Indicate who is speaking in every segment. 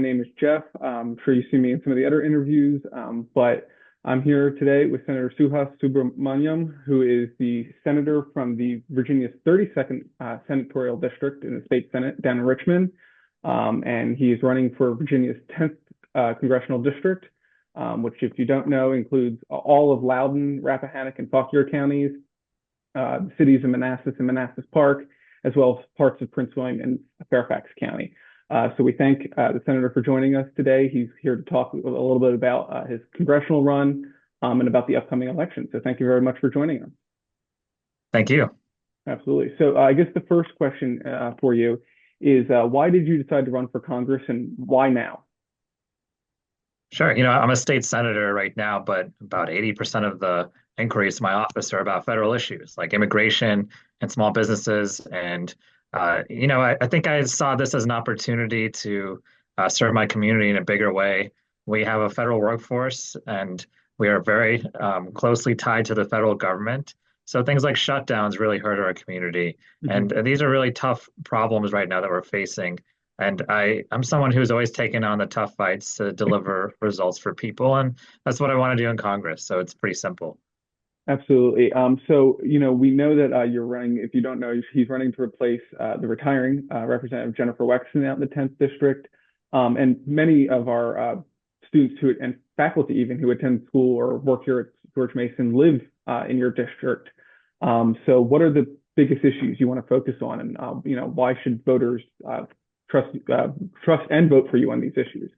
Speaker 1: name is Jeff. I'm sure you've seen me in some of the other interviews, but I'm here today with Senator Suhas Subramanyam, who is the senator from the Virginia's 32nd senatorial district in the state Senate down in Richmond. And he is running for Virginia's 10th congressional district, which, if you don't know, includes all of Loudoun, Rappahannock, and Fauquier counties, the cities of Manassas and Manassas Park, as well as parts of Prince William and Fairfax County. So we thank the senator for joining us today. He's here to talk a little bit about his congressional run and about the upcoming election. So thank you very much for joining us.
Speaker 2: Thank you.
Speaker 1: Absolutely. So I guess the first question for you is why did you decide to run for Congress and why now?
Speaker 2: Sure. I'm a state senator right now, but about 80% of the inquiries to my office are about federal issues like immigration and small businesses. And, I think I saw this as an opportunity to serve my community in a bigger way. We have a federal workforce and we are very closely tied to the federal government. So things like shutdowns really hurt our community.
Speaker 1: Mhm.
Speaker 2: And these are really tough problems right now that we're facing. And I'm someone who's always taken on the tough fights to deliver results for people. And that's what I want to do in Congress. So it's pretty simple.
Speaker 1: Absolutely. So, we know that you're running, if you don't know, he's running to replace the retiring Representative Jennifer Wexton out in the 10th district. And many of our students and faculty even who attend school or work here at George Mason live in your district. So what are the biggest issues you want to focus on? And, why should voters trust and vote for you on these issues?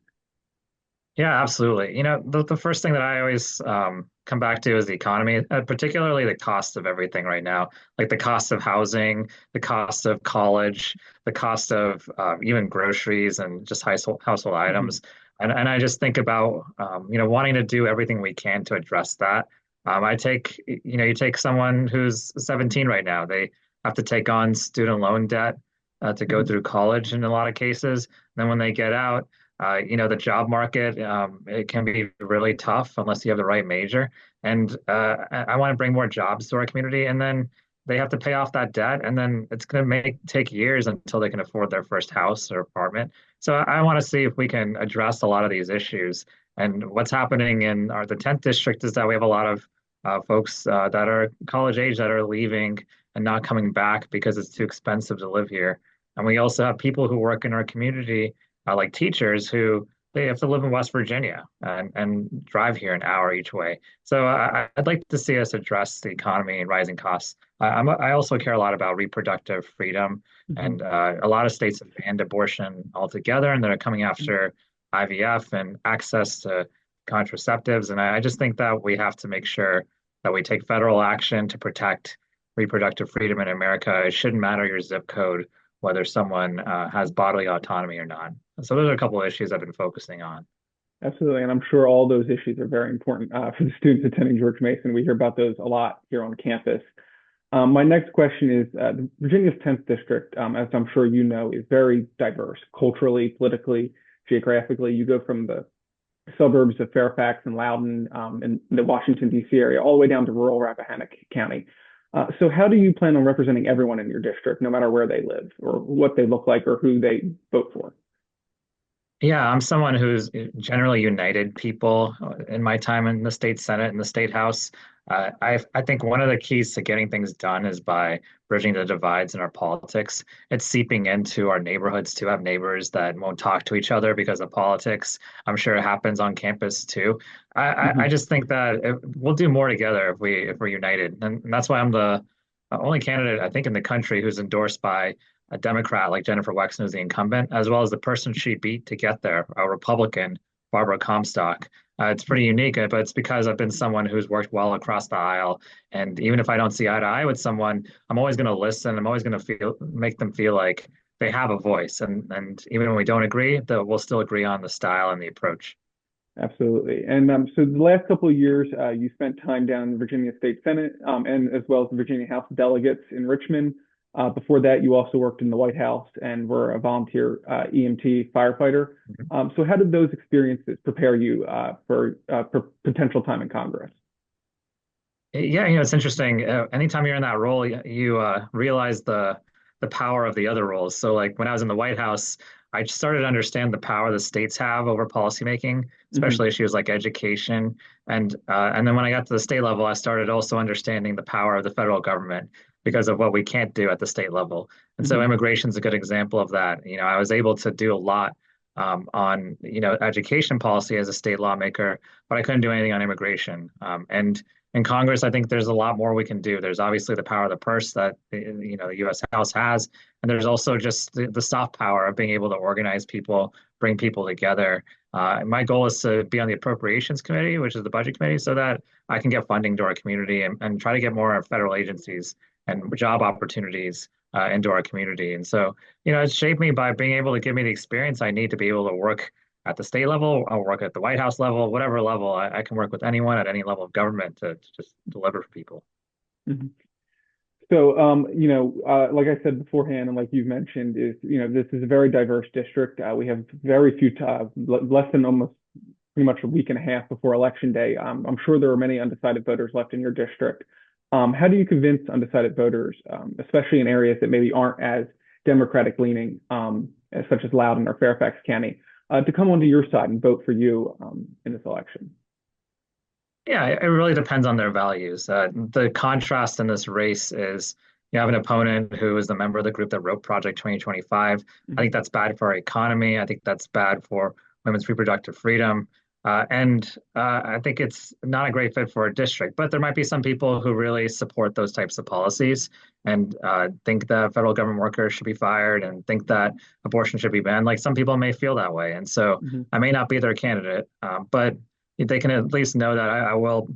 Speaker 2: Yeah, absolutely. The first thing that I always come back to is the economy, particularly the cost of everything right now, like the cost of housing, the cost of college, the cost of even groceries and just household
Speaker 1: Mhm.
Speaker 2: items. And I just think about, wanting to do everything we can to address that. You take someone who's 17 right now, they have to take on student loan debt to go
Speaker 1: Mhm.
Speaker 2: through college in a lot of cases. And then when they get out, the job market, it can be really tough unless you have the right major. And I want to bring more jobs to our community. And then they have to pay off that debt. And then it's going to take years until they can afford their first house or apartment. So I want to see if we can address a lot of these issues. And what's happening in the 10th district is that we have a lot of folks that are college age that are leaving and not coming back because it's too expensive to live here. And we also have people who work in our community like teachers who they have to live in West Virginia and drive here an hour each way. So I'd like to see us address the economy and rising costs. I also care a lot about reproductive freedom,
Speaker 1: Mhm.
Speaker 2: and a lot of states have banned abortion altogether, and they're coming after IVF and access to contraceptives. And I just think that we have to make sure that we take federal action to protect reproductive freedom in America. It shouldn't matter your zip code whether someone has bodily autonomy or not. So those are a couple of issues I've been focusing on.
Speaker 1: Absolutely. And I'm sure all those issues are very important for the students attending George Mason. We hear about those a lot here on campus. My next question is Virginia's 10th district, as I'm sure you know, is very diverse culturally, politically, geographically. You go from the suburbs of Fairfax and Loudoun in the Washington, D.C. area, all the way down to rural Rappahannock County. So how do you plan on representing everyone in your district, no matter where they live or what they look like or who they vote for?
Speaker 2: Yeah, I'm someone who's generally united people in my time in the state Senate and the state House. I think one of the keys to getting things done is by bridging the divides in our politics. It's seeping into our neighborhoods to have neighbors that won't talk to each other because of politics. I'm sure it happens on campus too. I
Speaker 1: Mhm.
Speaker 2: just think that we'll do more together if we're united, and that's why I'm the only candidate I think in the country who's endorsed by a Democrat like Jennifer Wexner is the incumbent, as well as the person she beat to get there, a Republican, Barbara Comstock. It's pretty unique, but it's because I've been someone who's worked well across the aisle. And even if I don't see eye to eye with someone, I'm always going to listen. I'm always going to make them feel like they have a voice. And even when we don't agree, that we'll still agree on the style and the approach.
Speaker 1: Absolutely. And so the last couple of years, you spent time down in the Virginia State Senate and as well as the Virginia House of Delegates in Richmond. Before that, you also worked in the White House and were a volunteer EMT firefighter. So how did those experiences prepare you for potential time in Congress?
Speaker 2: Yeah, it's interesting. Anytime you're in that role, you realize the power of the other roles. So, like when I was in the White House, I started to understand the power the states have over policymaking,
Speaker 1: Hmm.
Speaker 2: especially issues like education. And then when I got to the state level, I started also understanding the power of the federal government because of what we can't do at the state level. And so
Speaker 1: Hmm.
Speaker 2: immigration is a good example of that. I was able to do a lot on education policy as a state lawmaker, but I couldn't do anything on immigration. And in Congress, I think there's a lot more we can do. There's obviously the power of the purse that the U.S. House has, and there's also just the soft power of being able to organize people, bring people together. My goal is to be on the Appropriations Committee, which is the Budget Committee, so that I can get funding to our community and try to get more federal agencies and job opportunities into our community. And so, it's shaped me by being able to give me the experience I need to be able to work at the state level. I'll work at the White House level, whatever level. I can work with anyone at any level of government to just deliver for people.
Speaker 1: Hmm. So, like I said beforehand, and like you've mentioned, this is a very diverse district. We have very few, less than almost pretty much a week and a half before election day. I'm sure there are many undecided voters left in your district. How do you convince undecided voters, especially in areas that maybe aren't as Democratic leaning, such as Loudoun or Fairfax County, to come onto your side and vote for you in this election?
Speaker 2: Yeah, it really depends on their values. The contrast in this race is you have an opponent who is the member of the group that wrote Project 2025. I think
Speaker 1: Mhm.
Speaker 2: that's bad for our economy. I think that's bad for women's reproductive freedom. And I think it's not a great fit for our district. But there might be some people who really support those types of policies and think that federal government workers should be fired and think that abortion should be banned. Like some people may feel that way. And so
Speaker 1: Mhm.
Speaker 2: I may not be their candidate, but they can at least know that I will,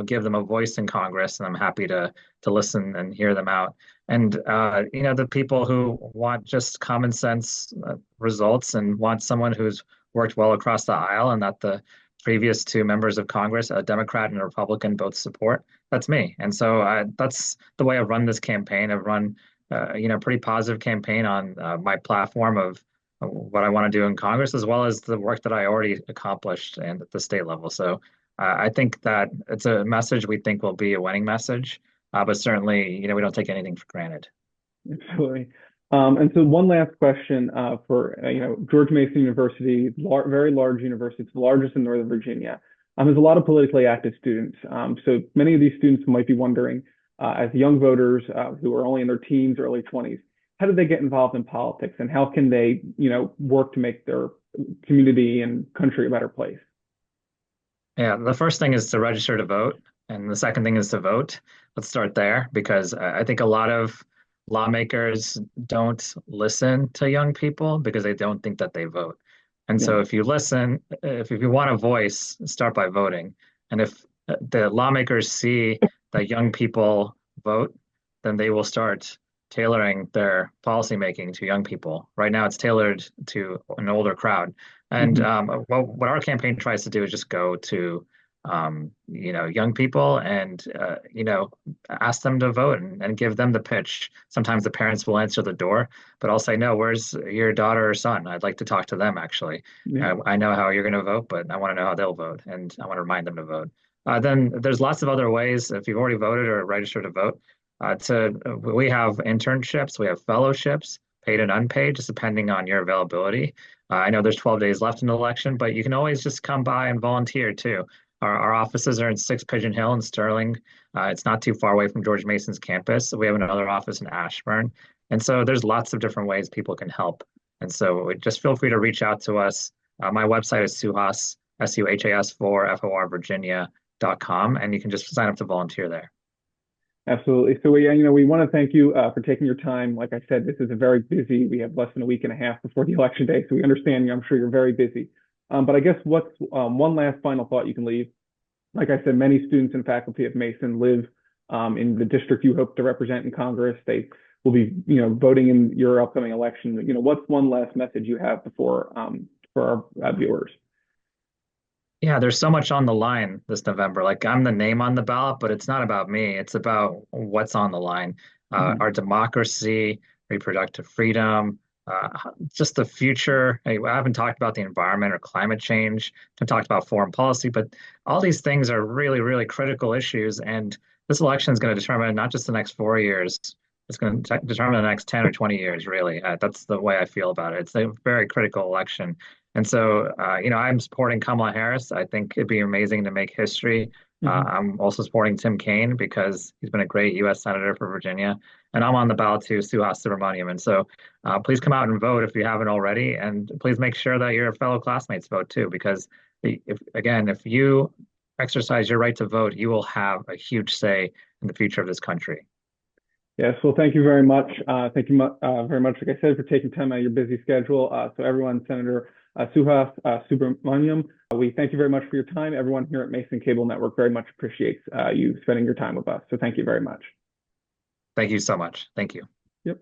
Speaker 2: give them a voice in Congress, and I'm happy to listen and hear them out. And the people who want just common sense results and want someone who's worked well across the aisle, and that the previous two members of Congress, a Democrat and a Republican, both support. That's me, and so that's the way I've run this campaign. I've run, pretty positive campaign on my platform of what I want to do in Congress, as well as the work that I already accomplished and at the state level. So I think that it's a message we think will be a winning message, but certainly, we don't take anything for granted.
Speaker 1: Absolutely. And so one last question for George Mason University, very large university, it's the largest in Northern Virginia. There's a lot of politically active students. So many of these students might be wondering, as young voters who are only in their teens, early 20s, how do they get involved in politics, and how can they, work to make their community and country a better place?
Speaker 2: Yeah, the first thing is to register to vote, and the second thing is to vote. Let's start there because I think a lot of lawmakers don't listen to young people because they don't think that they vote. And
Speaker 1: Yeah.
Speaker 2: so if you listen, if you want a voice, start by voting. And if the lawmakers see that young people vote, then they will start tailoring their policymaking to young people. Right now, it's tailored to an older crowd. And
Speaker 1: Hmm.
Speaker 2: what our campaign tries to do is just go to young people and ask them to vote and give them the pitch. Sometimes the parents will answer the door, but I'll say, no, where's your daughter or son? I'd like to talk to them actually.
Speaker 1: Yeah.
Speaker 2: I know how you're going to vote, but I want to know how they'll vote, and I want to remind them to vote. Then there's lots of other ways if you've already voted or registered to vote. We have internships, we have fellowships, paid and unpaid, just depending on your availability. I know there's 12 days left in the election, but you can always just come by and volunteer too. Our offices are in Six Pigeon Hill in Sterling. It's not too far away from George Mason's campus. We have another office in Ashburn. And so there's lots of different ways people can help. And so just feel free to reach out to us. My website is Suhas, Suhas for FOR Virginia.com, and you can just sign up to volunteer there.
Speaker 1: Absolutely. So we want to thank you for taking your time. Like I said, this is a very busy. We have less than a week and a half before the election day, so we understand. I'm sure you're very busy. But I guess what's one last final thought you can leave? Like I said, many students and faculty at Mason live in the district you hope to represent in Congress. They will be, voting in your upcoming election. What's one last message you have before for our viewers?
Speaker 2: Yeah, there's so much on the line this November. Like I'm the name on the ballot, but it's not about me. It's about what's on the line.
Speaker 1: Mhm.
Speaker 2: Our democracy, reproductive freedom, just the future. I haven't talked about the environment or climate change. I've talked about foreign policy, but all these things are really, really critical issues. And this election is going to determine not just the next 4 years, it's going to determine the next 10 or 20 years, really. That's the way I feel about it. It's a very critical election. And so, I'm supporting Kamala Harris. I think it'd be amazing to make history.
Speaker 1: Hmm.
Speaker 2: I'm also supporting Tim Kaine because he's been a great U.S. Senator for Virginia. And I'm on the ballot too, Suhas Subramanyam. And so please come out and vote if you haven't already. And please make sure that your fellow classmates vote too, because if you exercise your right to vote, you will have a huge say in the future of this country.
Speaker 1: Yes, well, thank you very much. Thank you very much, like I said, for taking time out of your busy schedule. So everyone, Senator Suhas Subramanyam, we thank you very much for your time. Everyone here at Mason Cable Network very much appreciates you spending your time with us. So thank you very much.
Speaker 2: Thank you so much. Thank you.
Speaker 1: Yep.